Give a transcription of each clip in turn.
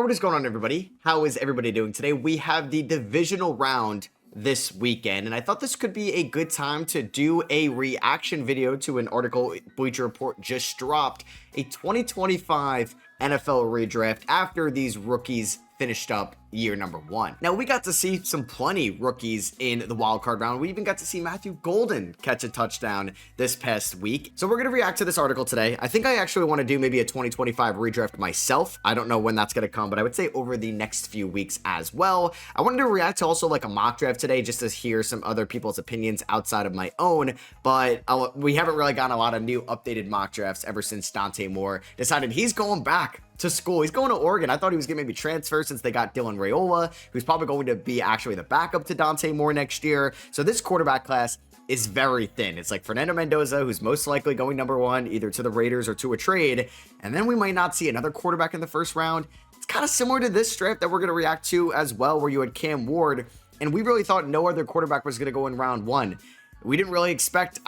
what is going on, everybody? How is everybody doing today? We have the divisional round this weekend, and I thought this could be a good time to do a reaction video to an article Bleacher Report just dropped, a 2025 NFL redraft after these rookies finished up year number one. Now, we got to see some plenty rookies in the wildcard round. We even got to see Matthew Golden catch a touchdown this past week. So we're going to react to this article today. I think I actually want to do maybe a 2025 redraft myself. I don't know when that's going to come, but I would say over the next few weeks as well. I wanted to react to also like a mock draft today just to hear some other people's opinions outside of my own, but we haven't really gotten a lot of new updated mock drafts ever since Dante Moore decided he's going back to school. He's going to Oregon. I thought he was going to maybe transfer since they got Dylan Raiola, who's probably going to be actually the backup to Dante Moore next year. So this quarterback class is very thin. It's like Fernando Mendoza, who's most likely going number one, either to the Raiders or to a trade. And then we might not see another quarterback in the first round. It's kind of similar to this draft that we're going to react to as well, where you had Cam Ward, and we really thought no other quarterback was going to go in round one. We didn't really expect,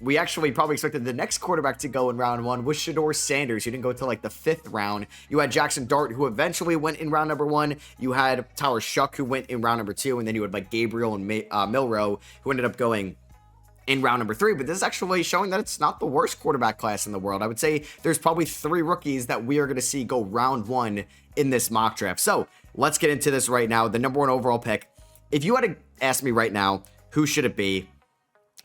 we actually probably expected the next quarterback to go in round one was Shedeur Sanders, who didn't go to like the 5th round. You had Jackson Dart, who eventually went in round number one. You had Tyler Shuck, who went in round number two. And then you had like Gabriel and Milroe, who ended up going in round number 3. But this is actually showing that it's not the worst quarterback class in the world. I would say there's probably 3 rookies that we are going to see go round one in this mock draft. So let's get into this right now. The number 1 overall pick. If you had to ask me right now, who should it be?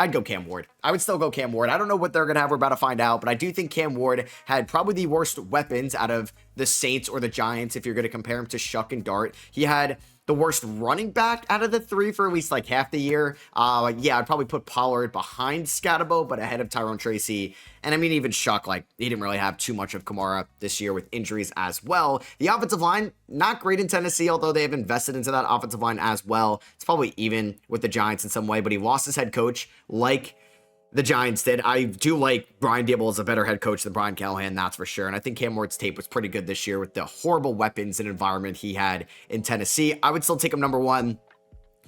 I'd go Cam Ward. I would still go Cam Ward. I don't know what they're going to have. We're about to find out, but I do think Cam Ward had probably the worst weapons out of the Saints or the Giants if you're going to compare him to Shuck and Dart. He had the worst running back out of the 3 for at least like half the year. Yeah, I'd probably put Pollard behind Scatabo, but ahead of Tyrone Tracy. And I mean, even Shuck, like, he didn't really have too much of Kamara this year with injuries as well. The offensive line, not great in Tennessee, although they have invested into that offensive line as well. It's probably even with the Giants in some way, but he lost his head coach like the Giants did. I do like Brian Daboll as a better head coach than Brian Callahan, that's for sure. And I think Cam Ward's tape was pretty good this year with the horrible weapons and environment he had in Tennessee. I would still take him number 1.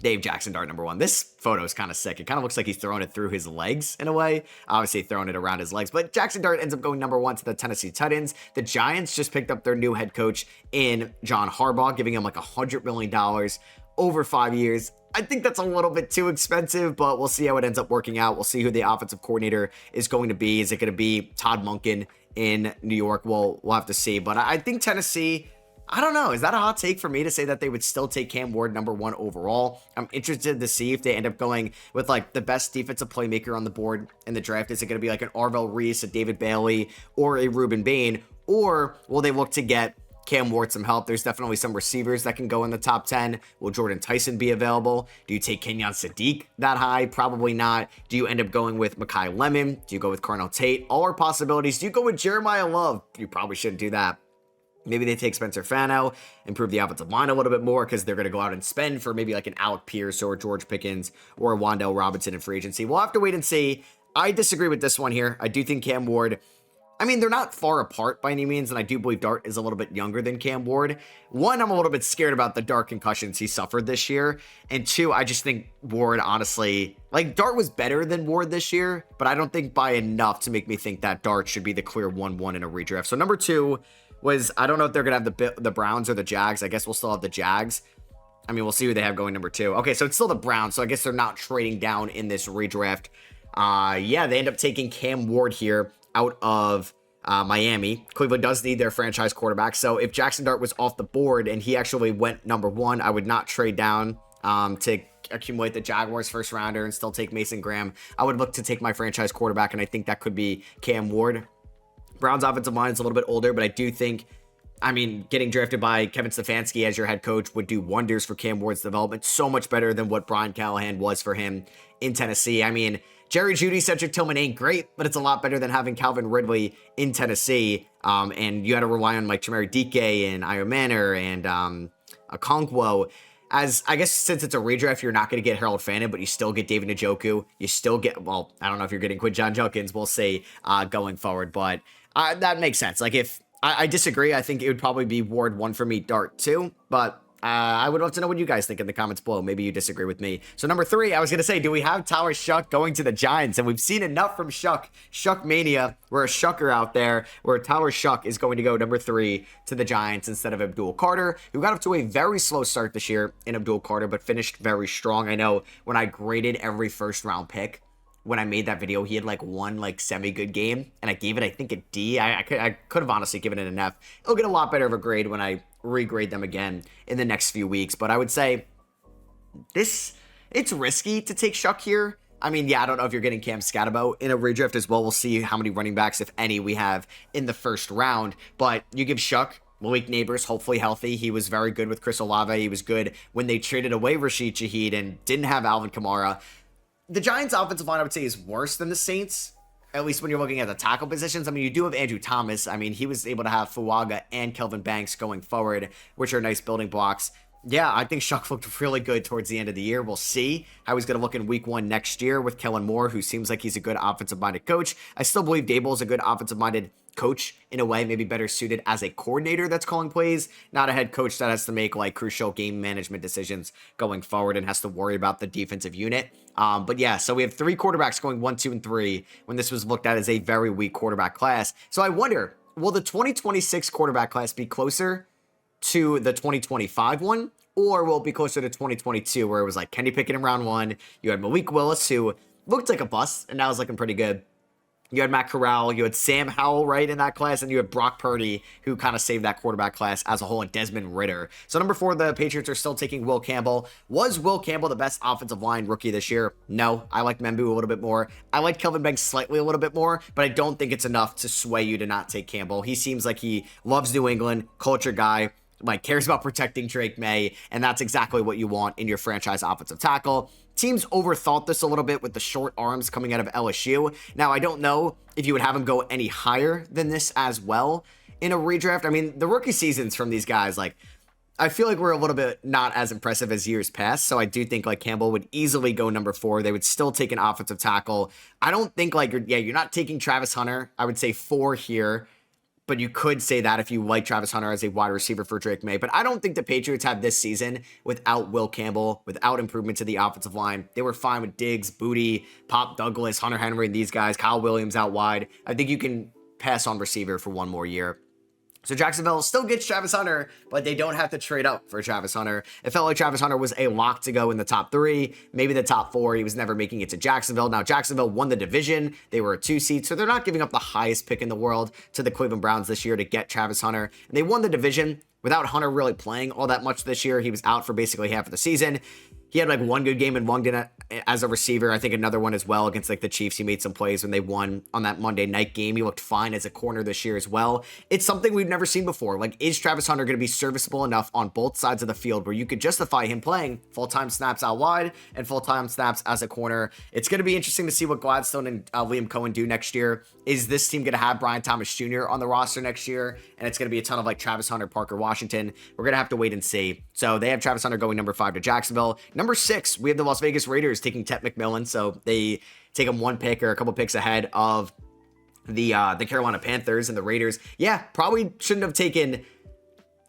Dave Jackson Dart number 1. This photo is kind of sick. It kind of looks like he's throwing it through his legs in a way. Obviously throwing it around his legs. But Jackson Dart ends up going number 1 to the Tennessee Titans. The Giants just picked up their new head coach in John Harbaugh, giving him like $100 million over 5 years. I think that's a little bit too expensive, but we'll see how it ends up working out. We'll see who the offensive coordinator is going to be. Is it going to be Todd Monken in New York? We'll have to see. But I think Tennessee, I don't know. Is that a hot take for me to say that they would still take Cam Ward number 1 overall? I'm interested to see if they end up going with like the best defensive playmaker on the board in the draft. Is it going to be like an Arvell Reese, a David Bailey, or a Reuben Bain? Or will they look to get Cam Ward some help? There's definitely some receivers that can go in the top 10. Will Jordan Tyson be available? Do you take Kenyon Sadiq that high? Probably not. Do you end up going with Mekhi Lemon? Do you go with Carnell Tate? All are possibilities. Do you go with Jeremiah Love? You probably shouldn't do that. Maybe they take Spencer Fano, improve the offensive line a little bit more because they're going to go out and spend for maybe like an Alec Pierce or George Pickens or a Wan'Dale Robinson in free agency. We'll have to wait and see. I disagree with this one here. I do think Cam Ward, they're not far apart by any means, and I do believe Dart is a little bit younger than Cam Ward. 1, I'm a little bit scared about the Dart concussions he suffered this year, and 2, I just think Ward, honestly, like, Dart was better than Ward this year, but I don't think by enough to make me think that Dart should be the clear 1-1 in a redraft. So number 2 was, I don't know if they're going to have the Browns or the Jags. I guess we'll still have the Jags. We'll see who they have going number 2. Okay, so it's still the Browns, so I guess they're not trading down in this redraft. Yeah, they end up taking Cam Ward here out of Miami. Cleveland does need their franchise quarterback, so if Jackson Dart was off the board and he actually went number 1, I would not trade down to accumulate the Jaguars first rounder and still take Mason Graham. I would look to take my franchise quarterback, and I think that could be Cam Ward. Browns offensive line is a little bit older, but I do think, getting drafted by Kevin Stefanski as your head coach would do wonders for Cam Ward's development. So much better than what Brian Callahan was for him in Tennessee. Jerry Jeudy, Cedric Tillman ain't great, but it's a lot better than having Calvin Ridley in Tennessee. And you had to rely on like Chimere Dike and Io Manor and Okonkwo. As I guess since it's a redraft, you're not going to get Harold Fannin, but you still get David Njoku. You still get, well, I don't know if you're getting Quinjon Judkins, we'll see going forward, but that makes sense. Like if I disagree, I think it would probably be Ward 1 for me, Dart 2, but I would love to know what you guys think in the comments below. Maybe you disagree with me. So number 3, I was going to say, do we have Tyler Shuck going to the Giants? And we've seen enough from Shuck. Shuck Mania. We're a Shucker out there where Tyler Shuck is going to go number 3 to the Giants instead of Abdul Carter, who got off to a very slow start this year in Abdul Carter, but finished very strong. I know when I graded every first round pick, when I made that video, he had like one like semi-good game, and I gave it, I think, a D. I could have honestly given it an F. It'll get a lot better of a grade when I regrade them again in the next few weeks, but I would say it's risky to take Shuck here. I mean, yeah, I don't know if you're getting Cam Scatterbo in a redraft as well. We'll see how many running backs, if any, we have in the first round, but you give Shuck Malik Neighbors, hopefully healthy. He was very good with Chris Olave. He was good when they traded away Rashid Shaheed and didn't have Alvin Kamara. The Giants' offensive line, I would say, is worse than the Saints, at least when you're looking at the tackle positions. I mean, you do have Andrew Thomas. I mean, he was able to have Fuaga and Kelvin Banks going forward, which are nice building blocks. Yeah, I think Shuck looked really good towards the end of the year. We'll see how he's going to look in week 1 next year with Kellen Moore, who seems like he's a good offensive-minded coach. I still believe Dable is a good offensive-minded coach in a way, maybe better suited as a coordinator that's calling plays, not a head coach that has to make like crucial game management decisions going forward and has to worry about the defensive unit. But yeah, so we have 3 quarterbacks going 1, 2, and 3 when this was looked at as a very weak quarterback class. So I wonder, will the 2026 quarterback class be closer to the 2025 one, or will it be closer to 2022 where it was like Kenny Pickett in round 1, you had Malik Willis, who looked like a bust and now is looking pretty good. You had Matt Corral, you had Sam Howell, right, in that class, and you had Brock Purdy, who kind of saved that quarterback class as a whole, and Desmond Ridder. So number 4, the Patriots are still taking Will Campbell. Was Will Campbell the best offensive line rookie this year? No. I like Membu a little bit more. I like Kelvin Banks slightly a little bit more, but I don't think it's enough to sway you to not take Campbell. He seems like he loves New England, culture guy, like cares about protecting Drake May, and that's exactly what you want in your franchise offensive tackle. Teams overthought this a little bit with the short arms coming out of LSU. Now, I don't know if you would have him go any higher than this as well in a redraft. I mean, the rookie seasons from these guys, like, I feel like we're a little bit not as impressive as years past, so I do think, like, Campbell would easily go number 4. They would still take an offensive tackle. I don't think, like, you're not taking Travis Hunter. I would say 4 here. But you could say that if you like Travis Hunter as a wide receiver for Drake May. But I don't think the Patriots have this season without Will Campbell, without improvement to the offensive line. They were fine with Diggs, Booty, Pop Douglas, Hunter Henry, and these guys. Kyle Williams out wide. I think you can pass on receiver for one more year. So Jacksonville still gets Travis Hunter, but they don't have to trade up for Travis Hunter. It felt like Travis Hunter was a lock to go in the top 3, maybe the top 4. He was never making it to Jacksonville. Now, Jacksonville won the division. They were a 2 seed, so they're not giving up the highest pick in the world to the Cleveland Browns this year to get Travis Hunter. And they won the division without Hunter really playing all that much this year. He was out for basically half of the season. He had like one good game and one good as a receiver. I think another one as well against like the Chiefs. He made some plays when they won on that Monday night game. He looked fine as a corner this year as well. It's something we've never seen before. Like, is Travis Hunter going to be serviceable enough on both sides of the field where you could justify him playing full-time snaps out wide and full-time snaps as a corner? It's going to be interesting to see what Gladstone and Liam Cohen do next year. Is this team going to have Brian Thomas Jr. on the roster next year? And it's going to be a ton of like Travis Hunter, Parker Washington. We're going to have to wait and see. So they have Travis Hunter going number 5 to Jacksonville. Number 6, we have the Las Vegas Raiders taking Tet McMillan. So they take him one pick or a couple picks ahead of the Carolina Panthers and the Raiders. Yeah, probably shouldn't have taken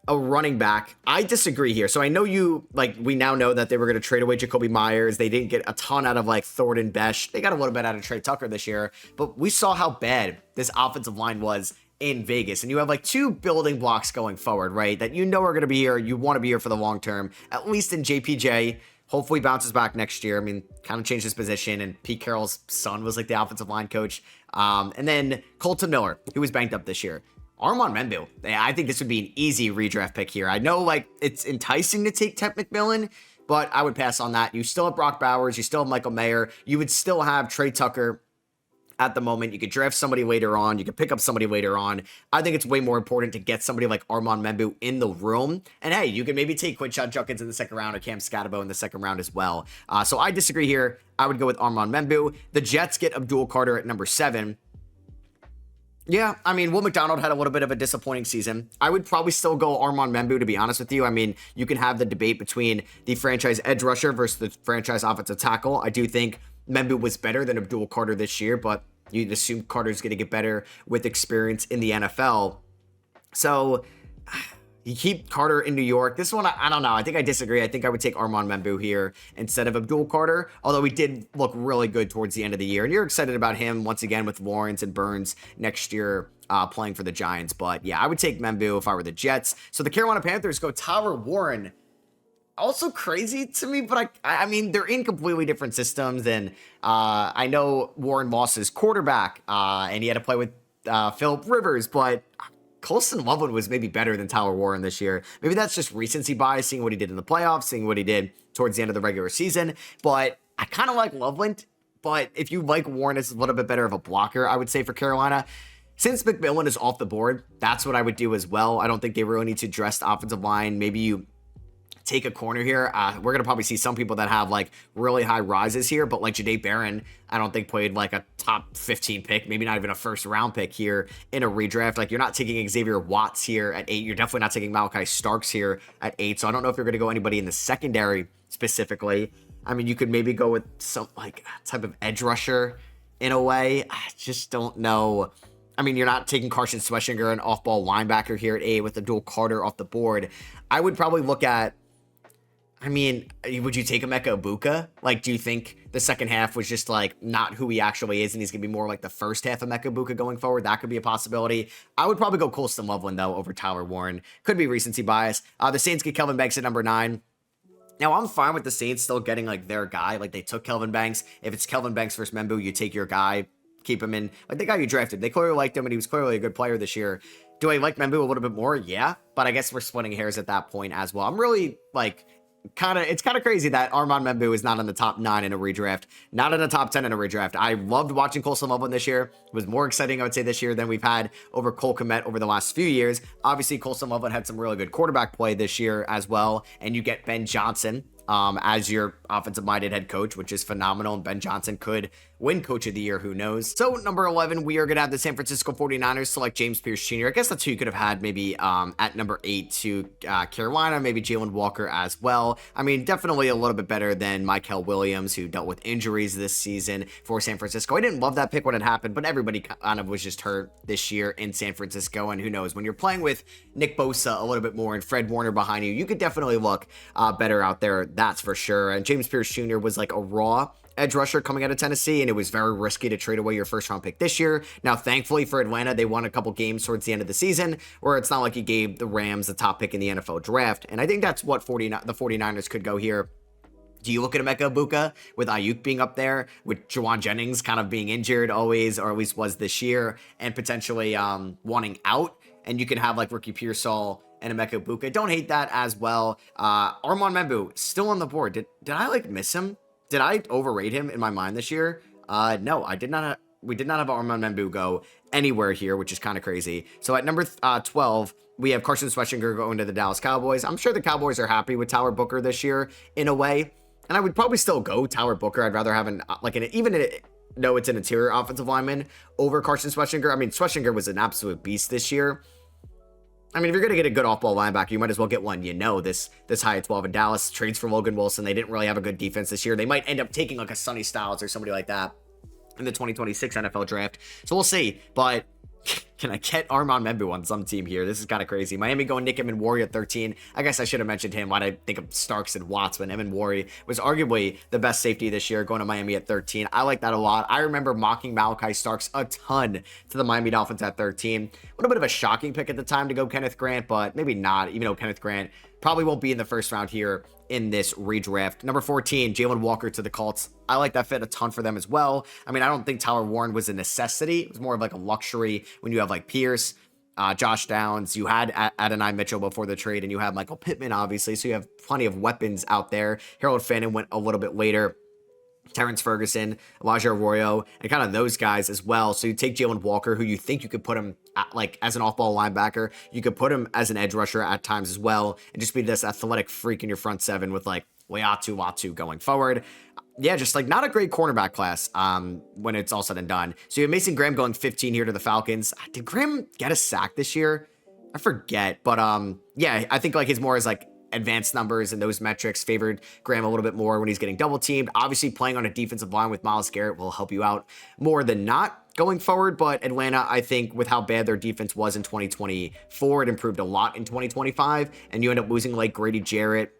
a running back. I disagree here. So I know we now know that they were going to trade away Jacoby Myers. They didn't get a ton out of like Thornton Besh. They got a little bit out of Trey Tucker this year, but we saw how bad this offensive line was in Vegas. And you have like 2 building blocks going forward, right? That you know are going to be here. You want to be here for the long term, at least in JPJ. Hopefully bounces back next year. I mean, kind of changed his position, and Pete Carroll's son was like the offensive line coach. And then Colton Miller, who was banged up this year. Armand Membu, I think this would be an easy redraft pick here. I know like it's enticing to take Tet McMillan, but I would pass on that. You still have Brock Bowers. You still have Michael Mayer. You would still have Trey Tucker at the moment. You could draft somebody later on. You could pick up somebody later on. I think it's way more important to get somebody like Armand Membu in the room. And hey, you can maybe take Quinshon Judkins in the second round or Cam Scatterbo in the second round as well. So I disagree here. I would go with Armand Membu. The Jets get Abdul Carter at number 7. Yeah, I mean, Will McDonald had a little bit of a disappointing season. I would probably still go Armand Membu, to be honest with you. I mean, you can have the debate between the franchise edge rusher versus the franchise offensive tackle. I do think Membu was better than Abdul Carter this year, but you'd assume Carter's going to get better with experience in the NFL. So, You keep Carter in New York. This one, I don't know. I think I disagree. I think I would take Armand Membu here instead of Abdul Carter, although he did look really good towards the end of the year. And you're excited about him once again with Lawrence and Burns next year playing for the Giants. But yeah, I would take Membu if I were the Jets. So the Carolina Panthers go Tyler Warren. Also crazy to me, but I mean, they're in completely different systems. And I know Warren lost his quarterback and he had to play with Philip Rivers, but Colston Loveland was maybe better than Tyler Warren this year. Maybe that's just recency bias, seeing what he did in the playoffs, seeing what he did towards the end of the regular season. But I kind of like Loveland. But if you like Warren as a little bit better of a blocker, I would say for Carolina, since McMillan is off the board, that's what I would do as well. I don't think they really need to address the offensive line. Maybe you take a corner here. We're going to probably see some people that have like really high rises here, but like Jahdae Barron, I don't think played like a top 15 pick, maybe not even a first round pick here in a redraft. Like you're not taking Xavier Watts here at 8. You're definitely not taking Malachi Starks here at 8. So I don't know if you're going to go anybody in the secondary specifically. I mean, you could maybe go with some like type of edge rusher in a way. I just don't know. I mean, you're not taking Carson Schweschinger, an off-ball linebacker here at 8 with Abdul Carter off the board. I would probably look at, I mean, would you take Emeka Ibuka? Like, do you think the second half was just like not who he actually is and he's going to be more like the first half of Emeka Ibuka going forward? That could be a possibility. I would probably go Colston Loveland, though, over Tyler Warren. Could be recency bias. The Saints get Kelvin Banks at number 9. Now, I'm fine with the Saints still getting like their guy. Like, they took Kelvin Banks. If it's Kelvin Banks versus Membu, you take your guy, keep him in. Like, the guy you drafted, they clearly liked him and he was clearly a good player this year. Do I like Membu a little bit more? Yeah. But I guess we're splitting hairs at that point as well. I'm really like, it's kind of crazy that Armand Membu is not in the top 9 in a redraft, not in the top 10 in a redraft. I loved watching Colston Loveland this year. It was more exciting, I would say, this year than we've had over Cole Kmet over the last few years. Obviously, Colston Loveland had some really good quarterback play this year as well, and you get Ben Johnson as your offensive-minded head coach, which is phenomenal, and Ben Johnson could win Coach of the Year, who knows. So, number 11, we are going to have the San Francisco 49ers select James Pierce Jr. I guess that's who you could have had maybe at number 8 to Carolina, maybe Jalen Walker as well. I mean, definitely a little bit better than Mykel Williams, who dealt with injuries this season for San Francisco. I didn't love that pick when it happened, but everybody kind of was just hurt this year in San Francisco, and who knows, when you're playing with Nick Bosa a little bit more and Fred Warner behind you, you could definitely look better out there, that's for sure. And James Pierce Jr. was like a raw edge rusher coming out of Tennessee, and it was very risky to trade away your first round pick this year. Now, thankfully for Atlanta, they won a couple games towards the end of the season where it's not like he gave the Rams the top pick in the NFL draft. And I think that's what the 49ers could go here. Do you look at Emeka Ibuka with Ayuk being up there, with Juwan Jennings kind of being injured always, or at least was this year, and potentially wanting out, and you can have like Ricky Pearsall and Emeka Ibuka? Don't hate that as well. Armand Membu still on the board. Did I like miss him? Did I overrate him in my mind this year? No, I did not. We did not have Armand Membu go anywhere here, which is kind of crazy. So at number 12, we have Carson Schweschinger going to the Dallas Cowboys. I'm sure the Cowboys are happy with Tyler Booker this year in a way, and I would probably still go Tyler Booker. I'd rather have though it's an interior offensive lineman over Carson Schweschinger. I mean, Schweschinger was an absolute beast this year. I mean, if you're going to get a good off-ball linebacker, you might as well get one, this high at 12 in Dallas. Trades for Logan Wilson. They didn't really have a good defense this year. They might end up taking like a Sonny Styles or somebody like that in the 2026 NFL draft. So we'll see. But can I get Armand Membu on some team here? This is kind of crazy. Miami going Nick Emenwari at 13. I guess I should have mentioned him. Why did I think of Starks and Watts when Emenwari was arguably the best safety this year, going to Miami at 13. I like that a lot. I remember mocking Malachi Starks a ton to the Miami Dolphins at 13. A little bit of a shocking pick at the time to go Kenneth Grant, but maybe not, even though Kenneth Grant probably won't be in the first round here in this redraft. Number 14, Jalen Walker to the Colts. I like that fit a ton for them as well. I mean, I don't think Tyler Warren was a necessity. It was more of like a luxury when you have like Pierce, Josh Downs. You had Adonai Mitchell before the trade, and you have Michael Pittman, obviously. So you have plenty of weapons out there. Harold Fannin went a little bit later. Terrence Ferguson, Elijah Arroyo, and kind of those guys as well. So you take Jalen Walker, who you think you could put him like as an off-ball linebacker. You could put him as an edge rusher at times as well, and just be this athletic freak in your front seven with like Watu going forward. Yeah, just like not a great cornerback class when it's all said and done. So you have Mason Graham going 15 here to the Falcons. Did Graham get a sack this year? I forget, but yeah, I think like his more is like advanced numbers and those metrics favored Graham a little bit more when he's getting double teamed. Obviously, playing on a defensive line with Myles Garrett will help you out more than not. going forward, but Atlanta, I think with how bad their defense was in 2024, it improved a lot in 2025, and you end up losing like Grady Jarrett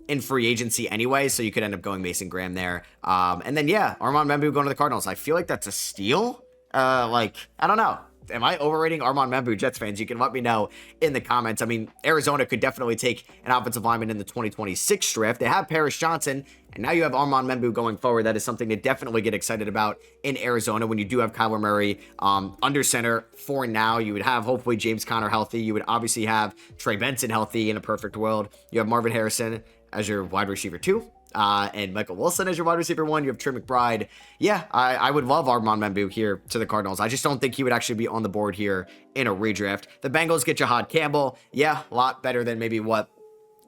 in free agency anyway, so you could end up going Mason Graham there. And then, yeah, Armand Membu going to the Cardinals. I feel like that's a steal. I don't know. Am I overrating Armand Membu? Jets fans, you can let me know in the comments. I mean, Arizona could definitely take an offensive lineman in the 2026 draft. They have Paris Johnson, and now you have Armand Membu going forward. That is something to definitely get excited about in Arizona when you do have Kyler Murray under center for now. You would have, hopefully, James Conner healthy. You would obviously have Trey Benson healthy in a perfect world. You have Marvin Harrison as your wide receiver 2. And Michael Wilson as your wide receiver 1. You have Trey McBride. Yeah, I would love Armand Membu here to the Cardinals. I just don't think he would actually be on the board here in a redraft. The Bengals get Jahad Campbell. Yeah, a lot better than maybe what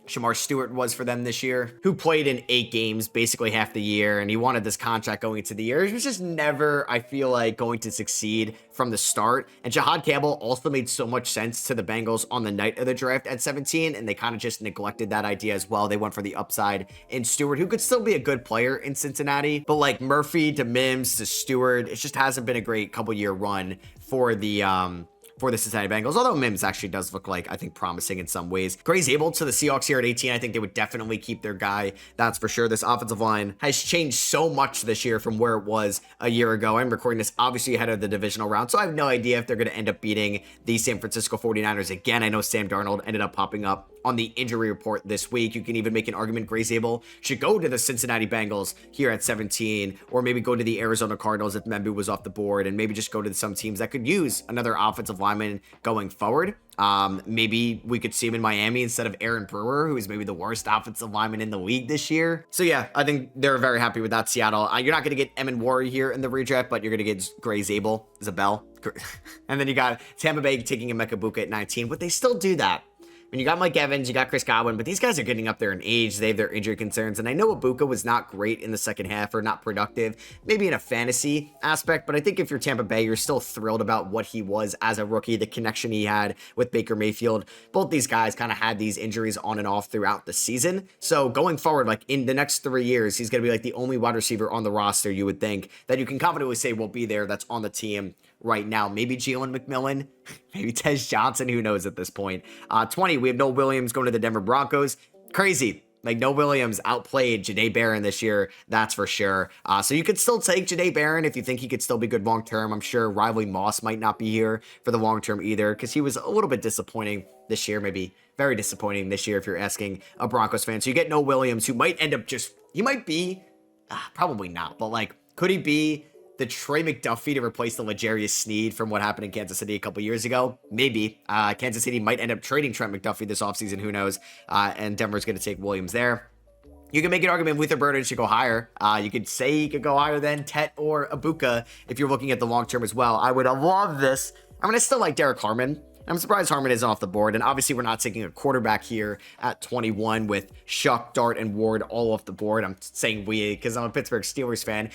Shamar Stewart was for them this year, who played in 8 games, basically half the year, and he wanted this contract going into the year. It was just never, I feel like, going to succeed from the start. And Jahad Campbell also made so much sense to the Bengals on the night of the draft at 17, and they kind of just neglected that idea as well. They went for the upside in Stewart, who could still be a good player in Cincinnati, but like Murphy to Mims to Stewart, it just hasn't been a great couple-year run for the Cincinnati Bengals, although Mims actually does look like, I think, promising in some ways. Gray's able to the Seahawks here at 18. I think they would definitely keep their guy. That's for sure. This offensive line has changed so much this year from where it was a year ago. I'm recording this obviously ahead of the divisional round, so I have no idea if they're going to end up beating the San Francisco 49ers again. I know Sam Darnold ended up popping up on the injury report this week. You can even make an argument Gray's should go to the Cincinnati Bengals here at 17, or maybe go to the Arizona Cardinals if Membu was off the board, and maybe just go to some teams that could use another offensive lineman going forward. Maybe we could see him in Miami instead of Aaron Brewer, who is maybe the worst offensive lineman in the league this year. So yeah, I think they're very happy with that, Seattle. You're not going to get Emin Wari here in the redraft, but you're going to get Gray Zabel, Zabel. And then you got Tampa Bay taking Emeka Buka at 19, but they still do that. I mean, you got Mike Evans, you got Chris Godwin, but these guys are getting up there in age. They have their injury concerns. And I know Ibuka was not great in the second half, or not productive, maybe in a fantasy aspect. But I think if you're Tampa Bay, you're still thrilled about what he was as a rookie, the connection he had with Baker Mayfield. Both these guys kind of had these injuries on and off throughout the season. So going forward, like in the next 3 years, he's going to be like the only wide receiver on the roster, you would think, that you can confidently say will be there, that's on the team right now. Maybe Jalen McMillan, maybe Tez Johnson, who knows at this point. 20, we have Noah Williams going to the Denver Broncos. Crazy. Like, Noah Williams outplayed Jahdae Barron this year, that's for sure. So you could still take Jahdae Barron if you think he could still be good long-term. I'm sure Riley Moss might not be here for the long-term either, because he was a little bit disappointing this year, maybe very disappointing this year if you're asking a Broncos fan. So you get Noah Williams, who might end up he might be, probably not, but like, could he be the Trey McDuffie to replace the L'Jarius Sneed from what happened in Kansas City a couple years ago? Maybe. Kansas City might end up trading Trent McDuffie this offseason, who knows? And Denver's going to take Williams there. You can make an argument Luther Burden should go higher. You could say he could go higher than Tet or Ibuka if you're looking at the long term as well. I would love this. I mean, I still like Derek Harmon. I'm surprised Harmon isn't off the board. And obviously, we're not taking a quarterback here at 21 with Shuck, Dart, and Ward all off the board. I'm saying we because I'm a Pittsburgh Steelers fan.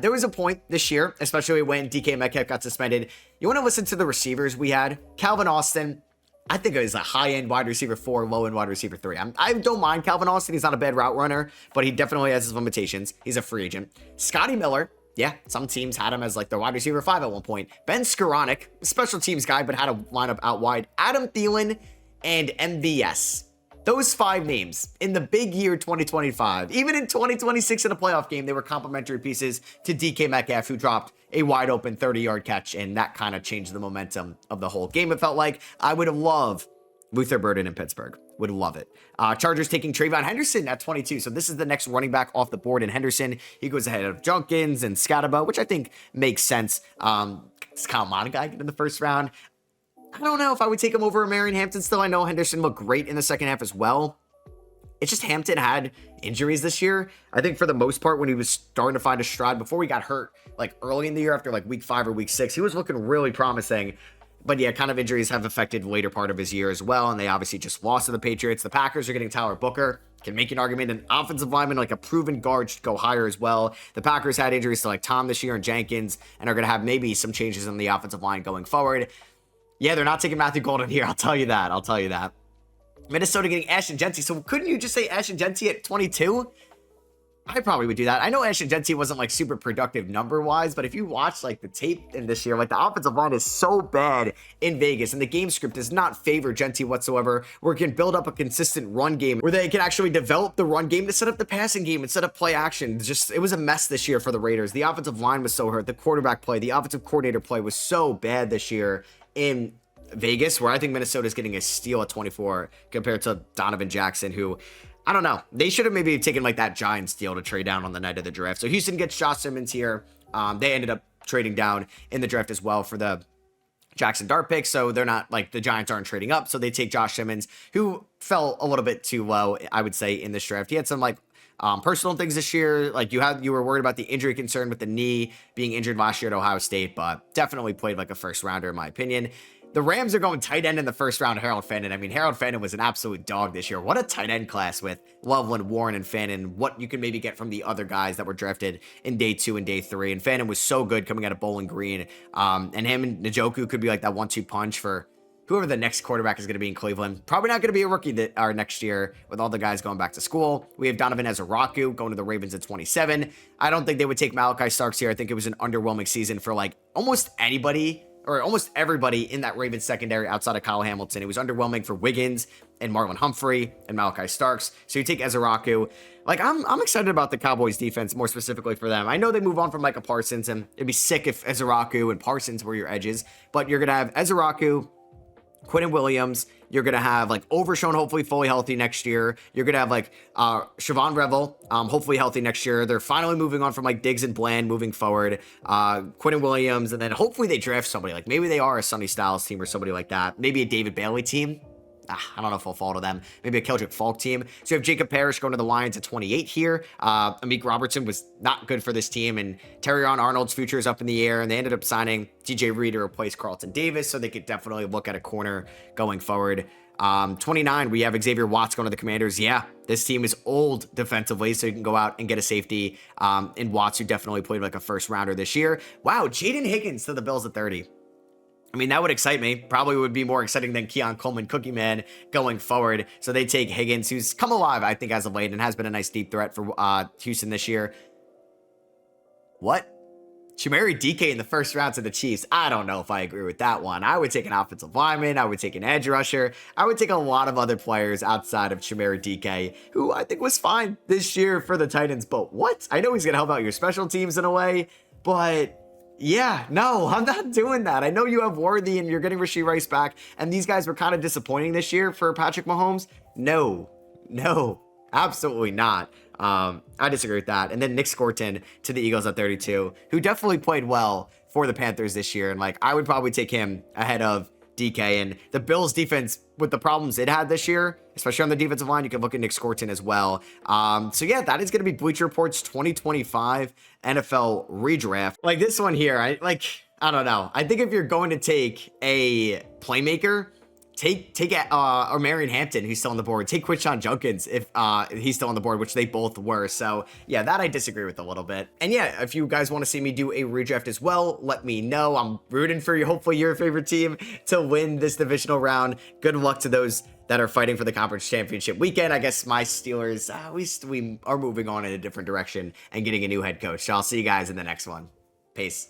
There was a point this year, especially when DK Metcalf got suspended. You want to listen to the receivers we had? Calvin Austin, I think he's a high-end wide receiver 4, low-end wide receiver 3. I don't mind Calvin Austin. He's not a bad route runner, but he definitely has his limitations. He's a free agent. Scotty Miller. Yeah, some teams had him as like their wide receiver 5 at one point. Ben Skoranek, special teams guy, but had a lineup out wide. Adam Thielen and MVS. Those 5 names in the big year 2025. Even in 2026 in a playoff game, they were complementary pieces to DK Metcalf, who dropped a wide open 30-yard catch, and that kind of changed the momentum of the whole game. It felt like I would have loved Luther Burden in Pittsburgh. Would love it. Chargers taking Trayvon Henderson at 22. So this is the next running back off the board in Henderson. He goes ahead of Junkins and Scataba, which I think makes sense. Does Kyle Monagai get in the first round? I don't know if I would take him over Marion Hampton still. I know Henderson looked great in the second half as well. It's just Hampton had injuries this year. I think for the most part, when he was starting to find a stride before he got hurt, like early in the year after like week 5 or week 6, he was looking really promising. But yeah, kind of injuries have affected the later part of his year as well, and they obviously just lost to the Patriots. The Packers are getting Tyler Booker. Can make an argument an offensive lineman, like a proven guard, should go higher as well. The Packers had injuries to like Tom this year and Jenkins, and are going to have maybe some changes in the offensive line going forward. Yeah, they're not taking Matthew Golden here. I'll tell you that. Minnesota getting Ashton Jeanty. So couldn't you just say Ashton Jeanty at 22? I probably would do that. I know Ashton Genty wasn't like super productive number wise, but if you watch like the tape in this year, like the offensive line is so bad in Vegas, and the game script does not favor Genty whatsoever, where it can build up a consistent run game, where they can actually develop the run game to set up the passing game and set up play action. It was a mess this year for the Raiders. The offensive line was so hurt. The quarterback play, the offensive coordinator play was so bad this year in Vegas, where I think Minnesota's getting a steal at 24 compared to Donovan Jackson, who, I don't know. They should have maybe taken like that Giants deal to trade down on the night of the draft. So Houston gets Josh Simmons here. They ended up trading down in the draft as well for the Jackson Dart pick. So they're not like, the Giants aren't trading up. So they take Josh Simmons, who fell a little bit too low, I would say, in this draft. He had some like personal things this year. Like you were worried about the injury concern with the knee being injured last year at Ohio State, but definitely played like a first rounder in my opinion. The Rams are going tight end in the first round, Harold Fannin. I mean, Harold Fannin was an absolute dog this year. What a tight end class with Loveland, Warren, and Fannin. What you can maybe get from the other guys that were drafted in day 2 and day 3. And Fannin was so good coming out of Bowling Green. And him and Njoku could be like that 1-2 punch for whoever the next quarterback is going to be in Cleveland. Probably not going to be a rookie next year with all the guys going back to school. We have Donovan Ezeraku going to the Ravens at 27. I don't think they would take Malachi Starks here. I think it was an underwhelming season for like almost anybody, or almost everybody in that Ravens secondary outside of Kyle Hamilton. It was underwhelming for Wiggins and Marlon Humphrey and Malachi Starks. So you take Ezeraku. Like, I'm excited about the Cowboys defense, more specifically for them. I know they move on from Micah Parsons, and it'd be sick if Ezeraku and Parsons were your edges, but you're going to have Ezeraku, Quentin Williams. You're going to have like Overshown, hopefully fully healthy next year. You're going to have like Siobhan Revel, hopefully healthy next year. They're finally moving on from like Diggs and Bland moving forward. Quentin Williams, and then hopefully they draft somebody. Like maybe they are a Sonny Styles team or somebody like that. Maybe a David Bailey team. I don't know if I'll fall to them. Maybe a Keldrick Falk team. So you have Jacob Parrish going to the Lions at 28 here. Amik Robertson was not good for this team, and Terrion Arnold's future is up in the air, and they ended up signing DJ Reed to replace Carlton Davis, so they could definitely look at a corner going forward. 29, we have Xavier Watts going to the Commanders. Yeah, this team is old defensively, so you can go out and get a safety in Watts, who definitely played like a first rounder this year. Wow, Jaden Higgins to the Bills at 30. I mean, that would excite me. Probably would be more exciting than Keon Coleman, Cookie Man, going forward. So they take Higgins, who's come alive, I think, as of late, and has been a nice deep threat for Houston this year. What? Chimere DK in the first round to the Chiefs. I don't know if I agree with that one. I would take an offensive lineman. I would take an edge rusher. I would take a lot of other players outside of Chimere DK, who I think was fine this year for the Titans. But what? I know he's going to help out your special teams in a way, but yeah, no, I'm not doing that. I know you have Worthy and you're getting Rashee Rice back, and these guys were kind of disappointing this year for Patrick Mahomes. No, absolutely not. I disagree with that. And then Nick Scorton to the Eagles at 32, who definitely played well for the Panthers this year. And like, I would probably take him ahead of DK. And the Bills defense, with the problems it had this year, especially on the defensive line, you can look at Nick Scorton as well. So yeah, that is going to be Bleacher Report's 2025 NFL redraft. Like this one here, I don't know. I think if you're going to take a playmaker, take or Marion Hampton, who's still on the board. Take Quinshon Judkins if he's still on the board, which they both were. So yeah, that I disagree with a little bit. And yeah, if you guys want to see me do a redraft as well, let me know. I'm rooting for you. Hopefully your favorite team to win this divisional round. Good luck to those that are fighting for the conference championship weekend. I guess my Steelers, we are moving on in a different direction and getting a new head coach. So I'll see you guys in the next one. Peace.